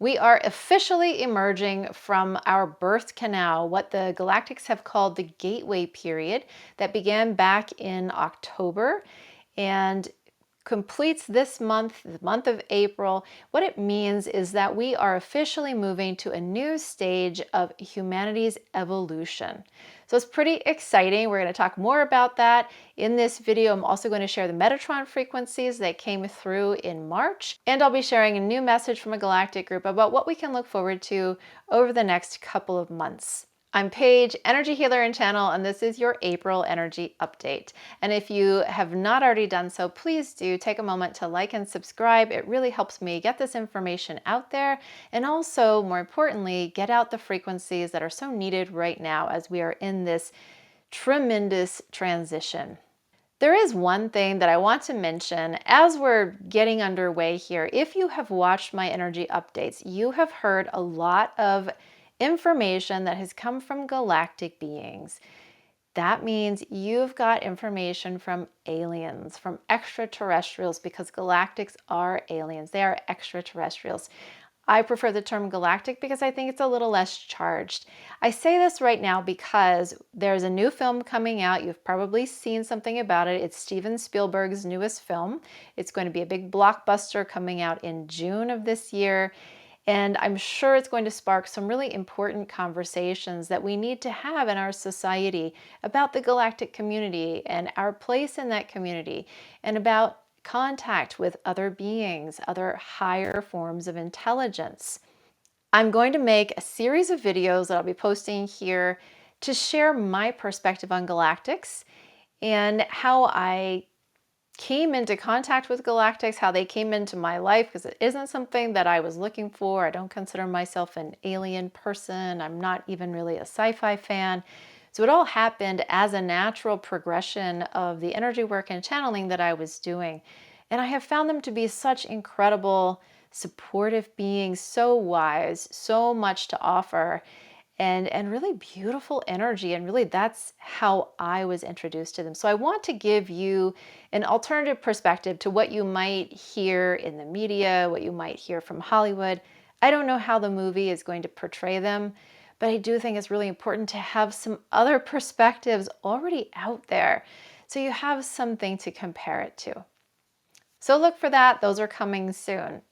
We are officially emerging from our birth canal, what the galactics have called the gateway period, that began back in October and completes this month, the month of April. What it means is that we are officially moving to a new stage of humanity's evolution. So it's pretty exciting. We're going to talk more about that in this video. I'm also going to share the Metatron frequencies that came through in March, and I'll be sharing a new message from a galactic group about what we can look forward to over the next couple of months. I'm Paige, energy healer and channel, and this is your April energy update. And if you have not already done so, please do take a moment to like and subscribe. It really helps me get this information out there, and also, more importantly, get out the frequencies that are so needed right now as we are in this tremendous transition. There is one thing that I want to mention as we're getting underway here. If you have watched my energy updates, you have heard a lot of information that has come from galactic beings. That means you've got information from aliens, from extraterrestrials, because galactics are aliens. They are extraterrestrials. I prefer the term galactic because I think it's a little less charged. I say this right now because there's a new film coming out. You've probably seen something about it. It's Steven Spielberg's newest film. It's going to be a big blockbuster coming out in June of this year. And I'm sure it's going to spark some really important conversations that we need to have in our society about the galactic community and our place in that community, and about contact with other beings, other higher forms of intelligence. I'm going to make a series of videos that I'll be posting here to share my perspective on galactics and how I came into contact with galactics, how they came into my life, because it isn't something that I was looking for. I don't consider myself an alien person. I'm not even really a sci-fi fan. So it all happened as a natural progression of the energy work and channeling that I was doing. And I have found them to be such incredible, supportive beings, so wise, so much to offer, and really beautiful energy. And really, that's how I was introduced to them. So I want to give you an alternative perspective to what you might hear in the media, what you might hear from Hollywood. I don't know how the movie is going to portray them, but I do think it's really important to have some other perspectives already out there, so you have something to compare it to. So look for that. Those are coming soon.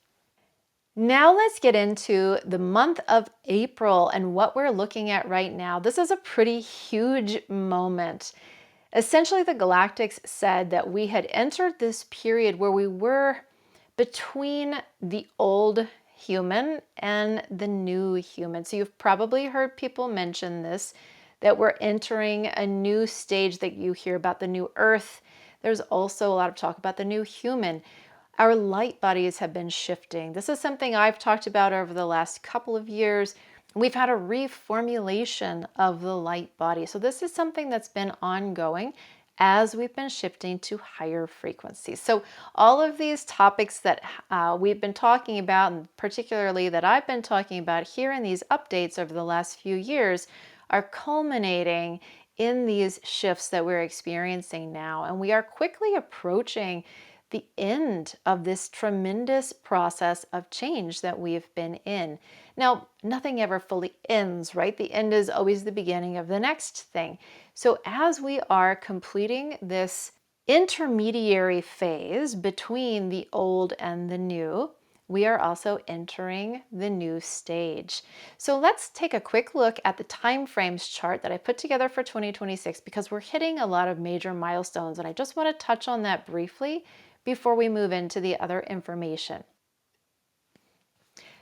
Now let's get into the month of April and what we're looking at right now. This is a pretty huge moment. Essentially, the galactics said that we had entered this period where we were between the old human and the new human. So you've probably heard people mention this, that we're entering a new stage, that you hear about the new Earth. There's also a lot of talk about the new human. Our light bodies have been shifting. This is something I've talked about over the last couple of years. We've had a reformulation of the light body. So this is something that's been ongoing as we've been shifting to higher frequencies. So all of these topics that we've been talking about, and particularly that I've been talking about here in these updates over the last few years, are culminating in these shifts that we're experiencing now. And we are quickly approaching the end of this tremendous process of change that we've been in. Now, nothing ever fully ends, right? The end is always the beginning of the next thing. So as we are completing this intermediary phase between the old and the new, we are also entering the new stage. So let's take a quick look at the time frames chart that I put together for 2026, because we're hitting a lot of major milestones, and I just want to touch on that briefly before we move into the other information.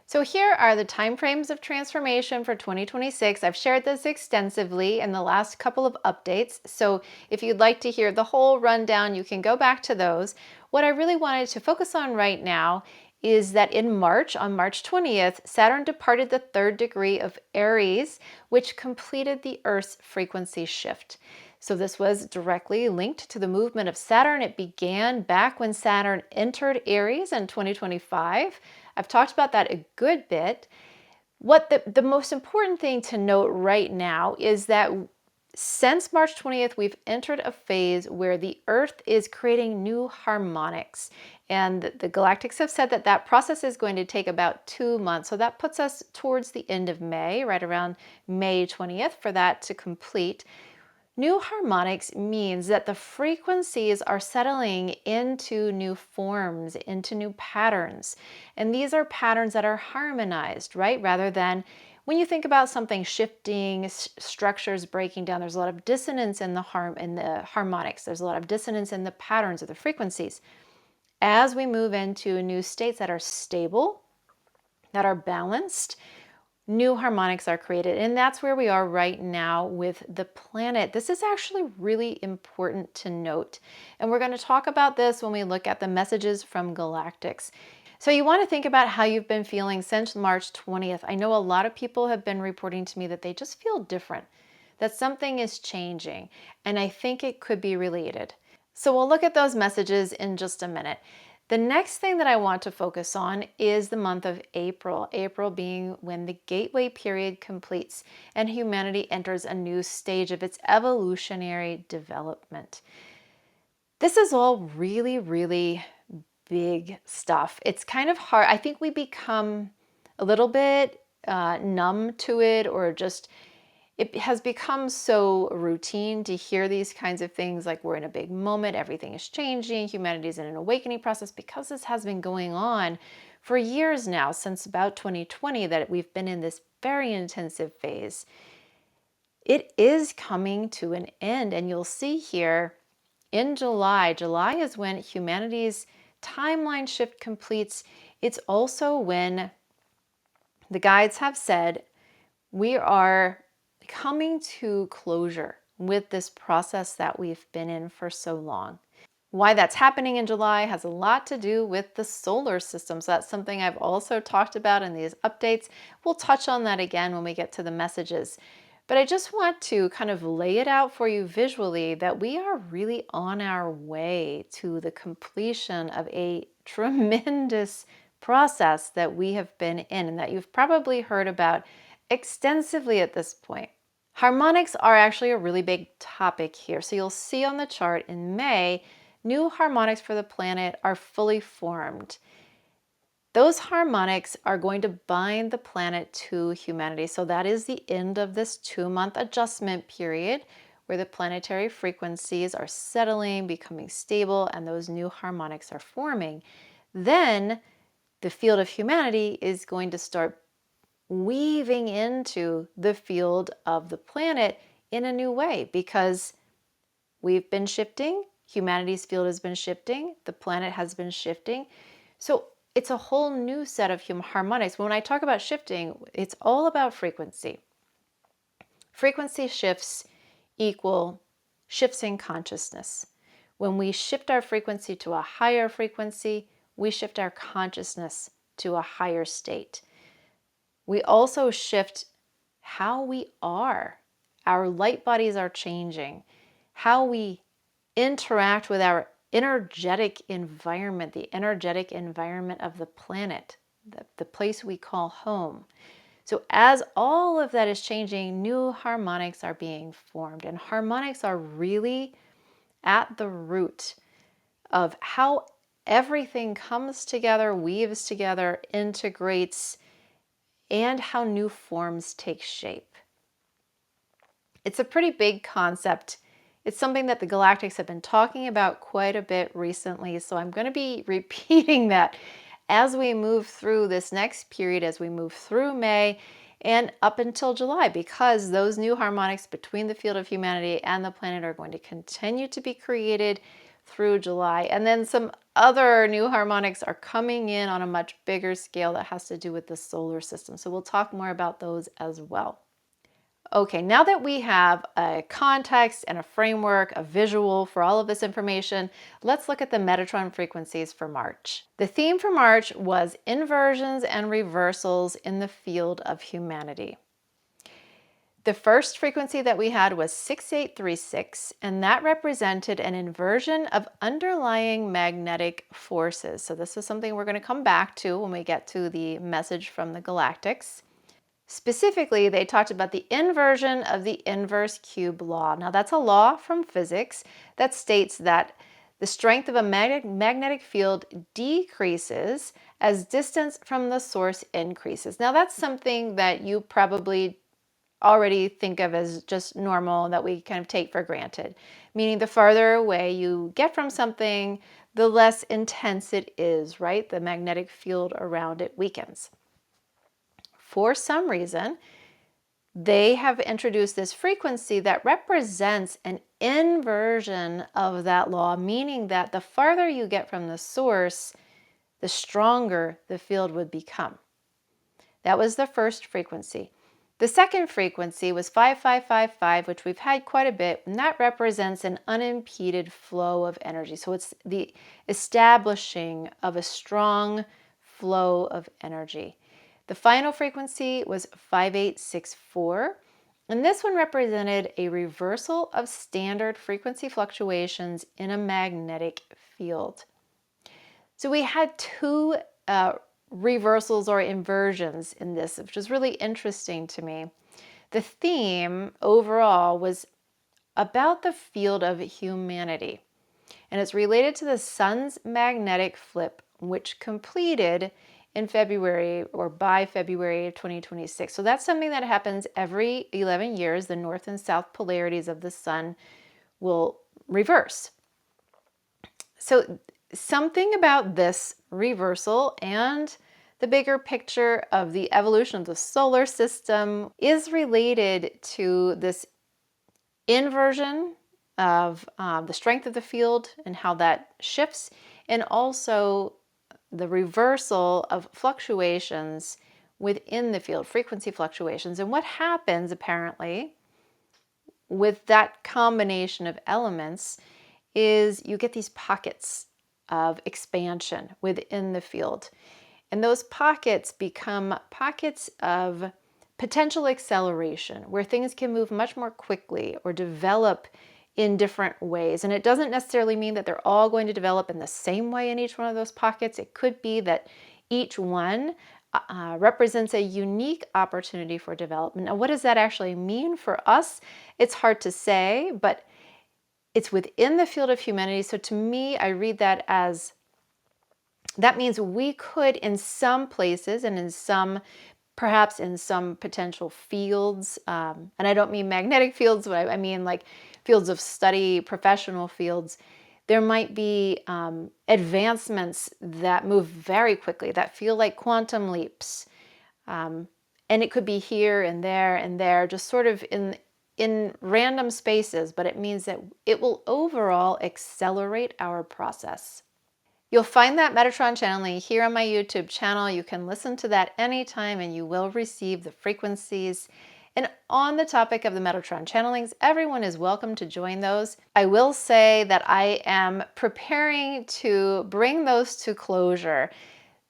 So here are the time frames of transformation for 2026. I've shared this extensively in the last couple of updates. So if you'd like to hear the whole rundown, you can go back to those. What I really wanted to focus on right now is that in March, on March 20th, Saturn departed the 3rd degree of Aries, which completed the Earth's frequency shift. So this was directly linked to the movement of Saturn. It began back when Saturn entered Aries in 2025. I've talked about that a good bit. What the most important thing to note right now is that Since March 20th, we've entered a phase where the Earth is creating new harmonics. And the galactics have said that that process is going to take about 2 months. So that puts us towards the end of May, right around May 20th, for that to complete. New harmonics means that the frequencies are settling into new forms, into new patterns. And these are patterns that are harmonized, right? Rather than when you think about something shifting, structures breaking down, there's a lot of dissonance in the harmonics. There's a lot of dissonance in the patterns of the frequencies. As we move into new states that are stable, that are balanced, new harmonics are created. And that's where we are right now with the planet. This is actually really important to note. And we're going to talk about this when we look at the messages from galactics. So you want to think about how you've been feeling since March 20th. I know a lot of people have been reporting to me that they just feel different, that something is changing. And I think it could be related. So we'll look at those messages in just a minute. The next thing that I want to focus on is the month of April. April being when the gateway period completes and humanity enters a new stage of its evolutionary development. This is all really, really big stuff. It's kind of hard. I think we become a little bit numb to it, or just it has become so routine to hear these kinds of things, like we're in a big moment, everything is changing, humanity's in an awakening process, because this has been going on for years now, since about 2020, that we've been in this very intensive phase. It is coming to an end, and you'll see here in July is when humanity's timeline shift completes. It's also when the guides have said we are coming to closure with this process that we've been in for so long. Why that's happening in July has a lot to do with the solar system. So that's something I've also talked about in these updates. We'll touch on that again when we get to the messages. But I just want to kind of lay it out for you visually that we are really on our way to the completion of a tremendous process that we have been in and that you've probably heard about extensively at this point. Harmonics are actually a really big topic here. So you'll see on the chart in May, new harmonics for the planet are fully formed. Those harmonics are going to bind the planet to humanity. So that is the end of this 2-month adjustment period where the planetary frequencies are settling, becoming stable, and those new harmonics are forming. Then the field of humanity is going to start weaving into the field of the planet in a new way, because we've been shifting, humanity's field has been shifting, the planet has been shifting. So it's a whole new set of harmonics. When I talk about shifting, it's all about frequency. Frequency shifts equal shifts in consciousness. When we shift our frequency to a higher frequency, we shift our consciousness to a higher state. We also shift how we are. Our light bodies are changing. How we interact with our energetic environment, the energetic environment of the planet, the place we call home. So as all of that is changing, new harmonics are being formed. And harmonics are really at the root of how everything comes together, weaves together, integrates, and how new forms take shape. It's a pretty big concept. It's something that the galactics have been talking about quite a bit recently, so I'm going to be repeating that as we move through this next period, as we move through May and up until July, because those new harmonics between the field of humanity and the planet are going to continue to be created through July. And then some other new harmonics are coming in on a much bigger scale that has to do with the solar system. So we'll talk more about those as well. Okay, now that we have a context and a framework, a visual for all of this information, let's look at the Metatron frequencies for March. The theme for March was inversions and reversals in the field of humanity. The first frequency that we had was 6836, and that represented an inversion of underlying magnetic forces. So this is something we're going to come back to when we get to the message from the galactics. Specifically, they talked about the inversion of the inverse cube law. Now, that's a law from physics that states that the strength of a magnetic field decreases as distance from the source increases. Now, that's something that you probably already think of as just normal, that we kind of take for granted, meaning the farther away you get from something, the less intense it is, right? The magnetic field around it weakens. For some reason, they have introduced this frequency that represents an inversion of that law, meaning that the farther you get from the source, the stronger the field would become. That was the first frequency. The second frequency was 5555, which we've had quite a bit, and that represents an unimpeded flow of energy. So it's the establishing of a strong flow of energy. The final frequency was 5864, and this one represented a reversal of standard frequency fluctuations in a magnetic field. So we had two reversals or inversions in this, which was really interesting to me. The theme overall was about the field of humanity, and it's related to the sun's magnetic flip, which completed in February or by February of 2026. So that's something that happens every 11 years. The north and south polarities of the sun will reverse. So something about this reversal and the bigger picture of the evolution of the solar system is related to this inversion of the strength of the field and how that shifts, and also the reversal of fluctuations within the field, frequency fluctuations. And what happens apparently with that combination of elements is you get these pockets of expansion within the field. And those pockets become pockets of potential acceleration, where things can move much more quickly or develop in different ways. And it doesn't necessarily mean that they're all going to develop in the same way in each one of those pockets. It could be that each one represents a unique opportunity for development. Now, what does that actually mean for us? It's hard to say, but it's within the field of humanity. So to me, I read that as that means we could, in some places and in some, perhaps in some potential fields, and I don't mean magnetic fields, but I mean like fields of study, professional fields, there might be advancements that move very quickly, that feel like quantum leaps. And it could be here and there, just sort of in random spaces, but it means that it will overall accelerate our process. You'll find that Metatron channeling here on my YouTube channel. You can listen to that anytime and you will receive the frequencies. And on the topic of the Metatron channelings, everyone is welcome to join those. I will say that I am preparing to bring those to closure.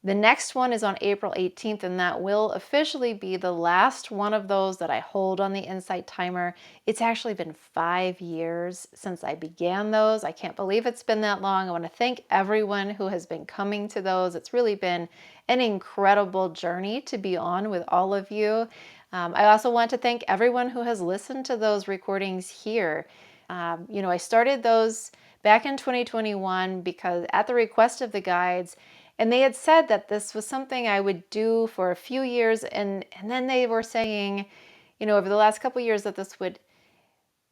The next one is on April 18th, and that will officially be the last one of those that I hold on the Insight Timer. It's actually been 5 years since I began those. I can't believe it's been that long. I want to thank everyone who has been coming to those. It's really been an incredible journey to be on with all of you. I also want to thank everyone who has listened to those recordings here. I started those back in 2021 because at the request of the guides, and they had said that this was something I would do for a few years, and then they were saying, over the last couple of years that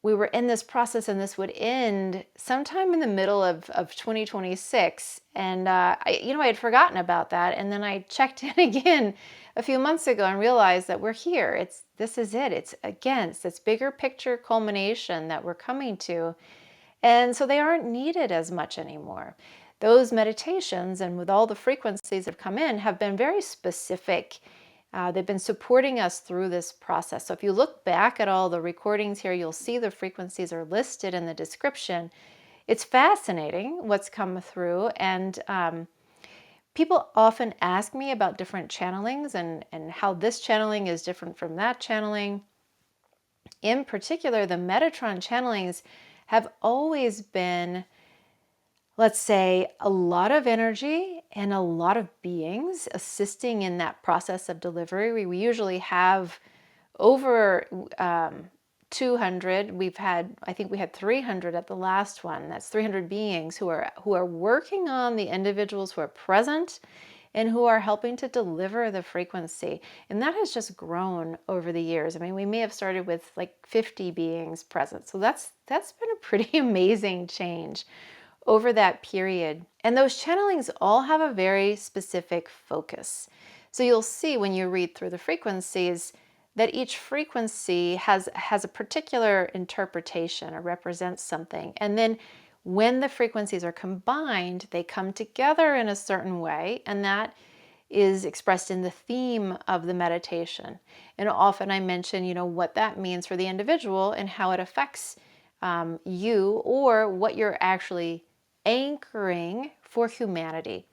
we were in this process and this would end sometime in the middle of 2026. And I had forgotten about that, and then I checked in again a few months ago and realized that we're here. This is it. It's this bigger picture culmination that we're coming to, and so they aren't needed as much anymore. Those meditations, and with all the frequencies that have come in, have been very specific. They've been supporting us through this process. So if you look back at all the recordings here, you'll see the frequencies are listed in the description. It's fascinating what's come through. And people often ask me about different channelings and how this channeling is different from that channeling. In particular, the Metatron channelings have always been, let's say, a lot of energy and a lot of beings assisting in that process of delivery. We usually have over 200. I think we had 300 at the last one. That's 300 beings who are working on the individuals who are present and who are helping to deliver the frequency. And that has just grown over the years. I mean, we may have started with like 50 beings present. So that's been a pretty amazing change over that period. And those channelings all have a very specific focus. So you'll see when you read through the frequencies that each frequency has a particular interpretation or represents something. And then when the frequencies are combined, they come together in a certain way, and that is expressed in the theme of the meditation. And often I mention, what that means for the individual and how it affects you, or what you're actually anchoring for humanity.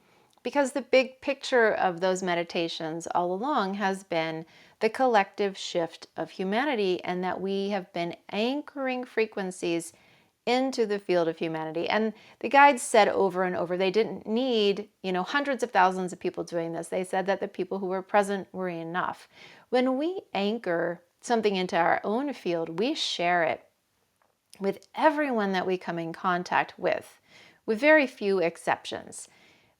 Because the big picture of those meditations all along has been the collective shift of humanity, and that we have been anchoring frequencies into the field of humanity. And the guides said over and over, they didn't need, hundreds of thousands of people doing this. They said that the people who were present were enough. When we anchor something into our own field, we share it with everyone that we come in contact with very few exceptions.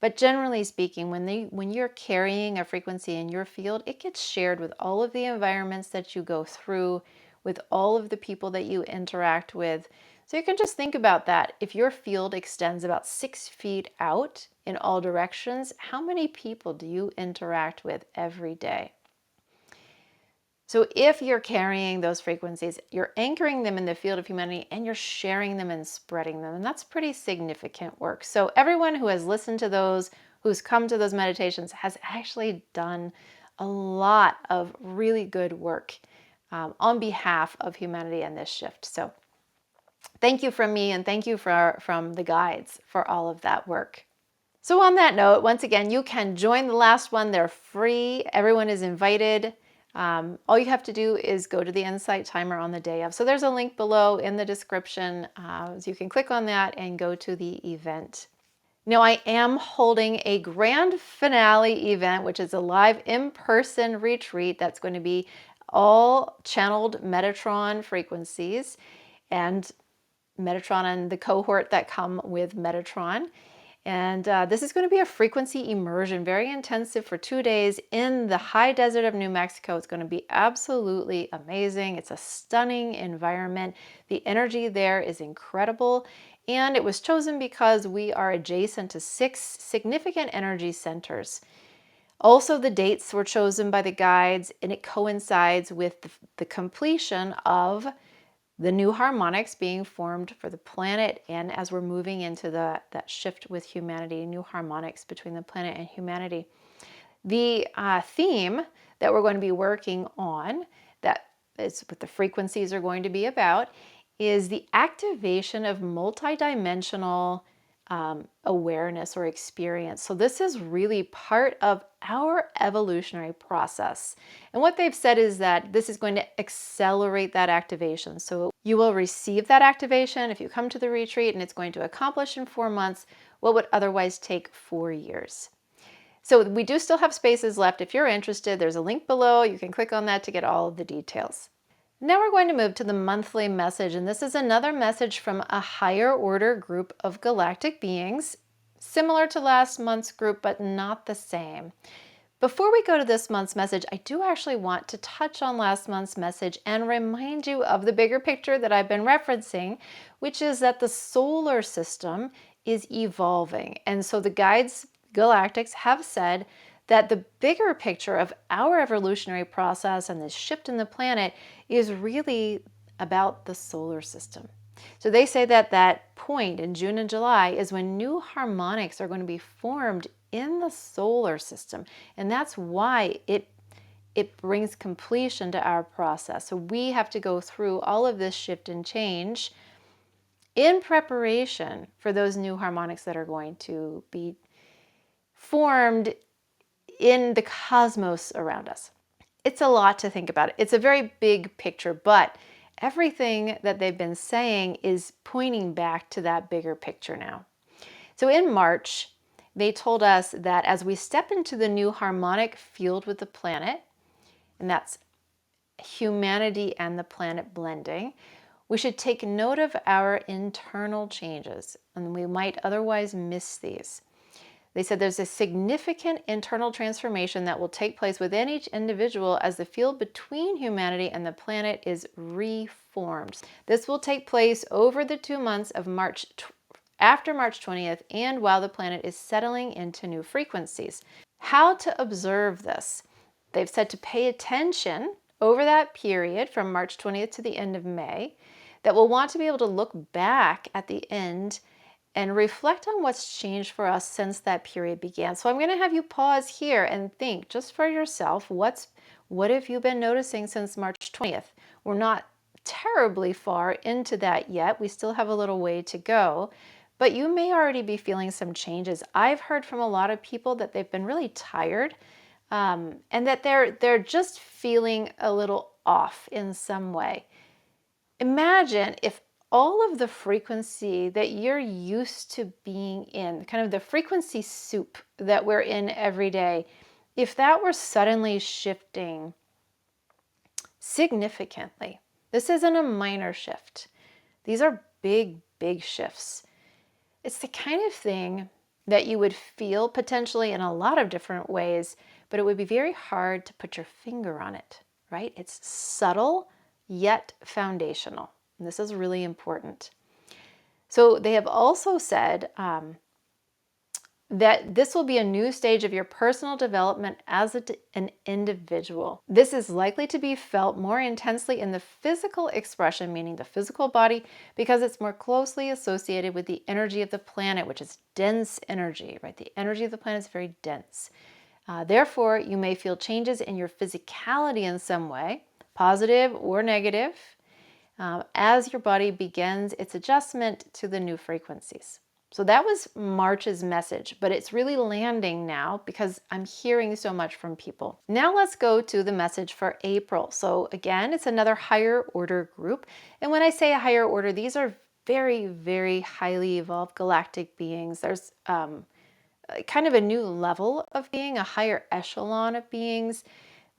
But generally speaking, when you're carrying a frequency in your field, it gets shared with all of the environments that you go through, with all of the people that you interact with. So you can just think about that. If your field extends about 6 feet out in all directions, how many people do you interact with every day? So if you're carrying those frequencies, you're anchoring them in the field of humanity, and you're sharing them and spreading them. And that's pretty significant work. So everyone who has listened to those, who's come to those meditations, has actually done a lot of really good work on behalf of humanity and this shift. So thank you from me, and thank you from the guides for all of that work. So on that note, once again, you can join the last one. They're free. Everyone is invited. All you have to do is go to the Insight Timer on the day of. So there's a link below in the description. So you can click on that and go to the event. Now, I am holding a grand finale event, which is a live in-person retreat that's going to be all channeled Metatron frequencies and Metatron and the cohort that come with Metatron. And this is going to be a frequency immersion, very intensive for 2 days in the high desert of New Mexico. It's going to be absolutely amazing. It's a stunning environment. The energy there is incredible. And it was chosen because we are adjacent to 6 significant energy centers. Also, the dates were chosen by the guides, and it coincides with the completion of the new harmonics being formed for the planet, and as we're moving into that shift with humanity, new harmonics between the planet and humanity. The theme that we're going to be working on, that is what the frequencies are going to be about, is the activation of multidimensional awareness or experience. So this is really part of our evolutionary process. And what they've said is that this is going to accelerate that activation. So you will receive that activation if you come to the retreat, and it's going to accomplish in 4 months what would otherwise take 4 years. So we do still have spaces left. If you're interested, there's a link below. You can click on that to get all of the details. Now we're going to move to the monthly message, and this is another message from a higher order group of galactic beings, similar to last month's group, but not the same. Before we go to this month's message, I do actually want to touch on last month's message and remind you of the bigger picture that I've been referencing, which is that the solar system is evolving. And so the guides, galactics, have said that the bigger picture of our evolutionary process and this shift in the planet is really about the solar system. So they say that that point in June and July is when new harmonics are going to be formed in the solar system. And that's why it brings completion to our process. So we have to go through all of this shift and change in preparation for those new harmonics that are going to be formed in the cosmos around us. It's a lot to think about. It's a very big picture, but everything that they've been saying is pointing back to that bigger picture now. So in March, they told us that as we step into the new harmonic field with the planet, and that's humanity and the planet blending, we should take note of our internal changes, and we might otherwise miss these. They said there's a significant internal transformation that will take place within each individual as the field between humanity and the planet is reformed. This will take place over the 2 months of after March 20th and while the planet is settling into new frequencies. How to observe this? They've said to pay attention over that period from March 20th to the end of May, that we'll want to be able to look back at the end and reflect on what's changed for us since that period began. So I'm going to have you pause here and think just for yourself, what have you been noticing since March 20th? We're not terribly far into that yet. We still have a little way to go, but you may already be feeling some changes. I've heard from a lot of people that they've been really tired, and that they're just feeling a little off in some way. Imagine if all of the frequency that you're used to being in, kind of the frequency soup that we're in every day, if that were suddenly shifting significantly. This isn't a minor shift. These are big, big shifts. It's the kind of thing that you would feel potentially in a lot of different ways, but it would be very hard to put your finger on it, right? It's subtle yet foundational. And this is really important. So they have also said that this will be a new stage of your personal development as an individual. This is likely to be felt more intensely in the physical expression, meaning the physical body, because it's more closely associated with the energy of the planet, which is dense energy, right? The energy of the planet is very dense. Therefore, you may feel changes in your physicality in some way, positive or negative, as your body begins its adjustment to the new frequencies. So that was March's message, but it's really landing now because I'm hearing so much from people. Now let's go to the message for April. So again, it's another higher order group. And when I say a higher order, these are very, very highly evolved galactic beings. There's kind of a new level of being, a higher echelon of beings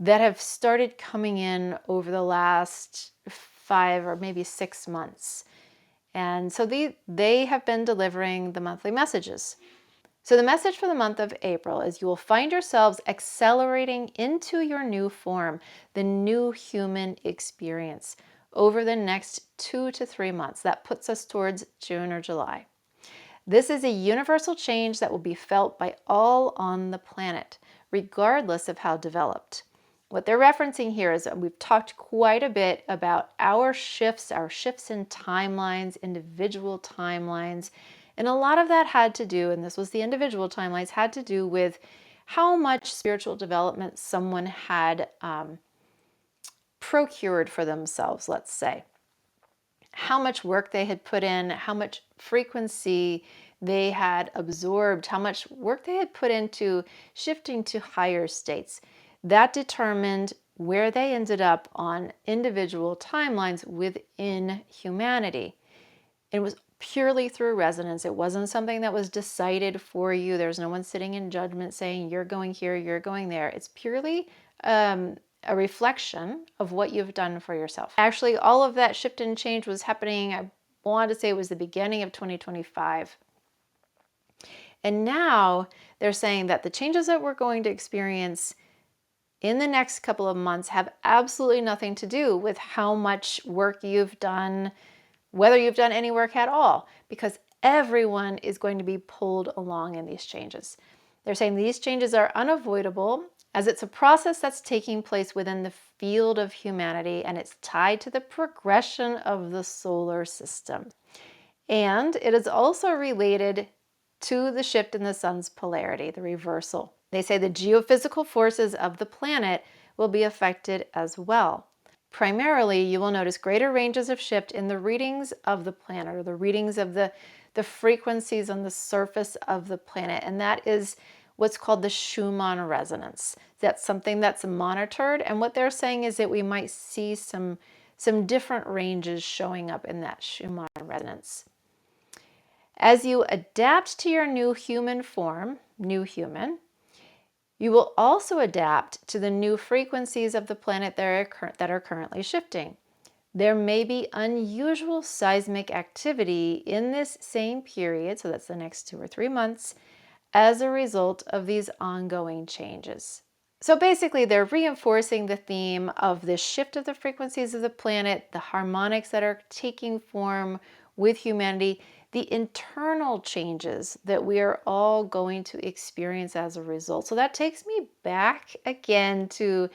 that have started coming in over the last 5 or maybe 6 months. And so they have been delivering the monthly messages. So the message for the month of April is you will find yourselves accelerating into your new form, the new human experience, over the next 2 to 3 months. That puts us towards June or July. This is a universal change that will be felt by all on the planet, regardless of how developed. What they're referencing here is that we've talked quite a bit about our shifts in timelines, individual timelines. And a lot of that had to do, and this was the individual timelines, had to do with how much spiritual development someone had procured for themselves, let's say. How much work they had put in, how much frequency they had absorbed, how much work they had put into shifting to higher states. That determined where they ended up on individual timelines within humanity. It was purely through resonance. It wasn't something that was decided for you. There's no one sitting in judgment saying you're going here, you're going there. It's purely a reflection of what you've done for yourself. Actually, all of that shift and change was happening, I want to say it was the beginning of 2025. And now they're saying that the changes that we're going to experience in the next couple of months have absolutely nothing to do with how much work you've done, whether you've done any work at all, because everyone is going to be pulled along in these changes. They're saying these changes are unavoidable as it's a process that's taking place within the field of humanity, and it's tied to the progression of the solar system. And it is also related to the shift in the sun's polarity, the reversal. They say the geophysical forces of the planet will be affected as well. Primarily, you will notice greater ranges of shift in the readings of the planet, or the readings of the frequencies on the surface of the planet. And that is what's called the Schumann resonance. That's something that's monitored. And what they're saying is that we might see some different ranges showing up in that Schumann resonance. As you adapt to your new human form, new human, you will also adapt to the new frequencies of the planet that are currently shifting. There may be unusual seismic activity in this same period, so that's the next 2 or 3 months, as a result of these ongoing changes. So basically, they're reinforcing the theme of the shift of the frequencies of the planet, the harmonics that are taking form with humanity, the internal changes that we are all going to experience as a result. So that takes me back again to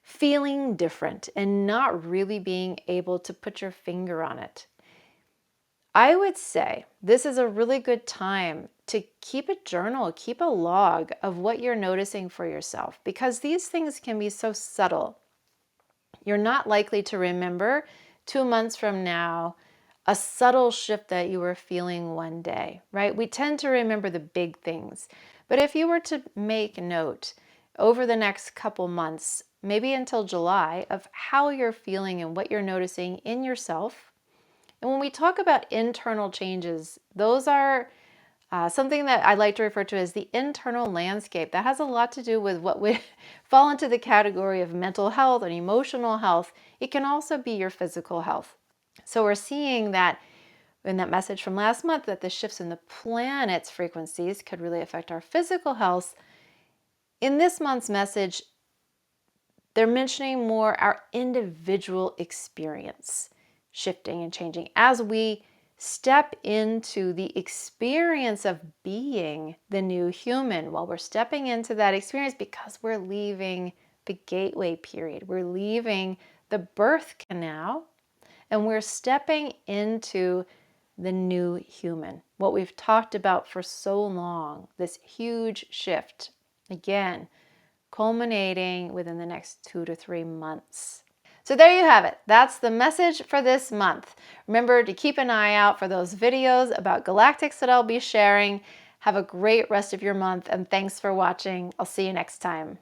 feeling different and not really being able to put your finger on it. I would say this is a really good time to keep a journal, keep a log of what you're noticing for yourself, because these things can be so subtle. You're not likely to remember 2 months from now a subtle shift that you were feeling one day, right? We tend to remember the big things. But if you were to make note over the next couple months, maybe until July, of how you're feeling and what you're noticing in yourself. And when we talk about internal changes, those are something that I like to refer to as the internal landscape. That has a lot to do with what would fall into the category of mental health and emotional health. It can also be your physical health. So we're seeing that in that message from last month, that the shifts in the planet's frequencies could really affect our physical health. In this month's message, they're mentioning more our individual experience shifting and changing as we step into the experience of being the new human. While we're stepping into that experience, because we're leaving the gateway period, we're leaving the birth canal, and we're stepping into the new human. What we've talked about for so long, this huge shift, again, culminating within the next 2 to 3 months. So there you have it. That's the message for this month. Remember to keep an eye out for those videos about galactics that I'll be sharing. Have a great rest of your month, and thanks for watching. I'll see you next time.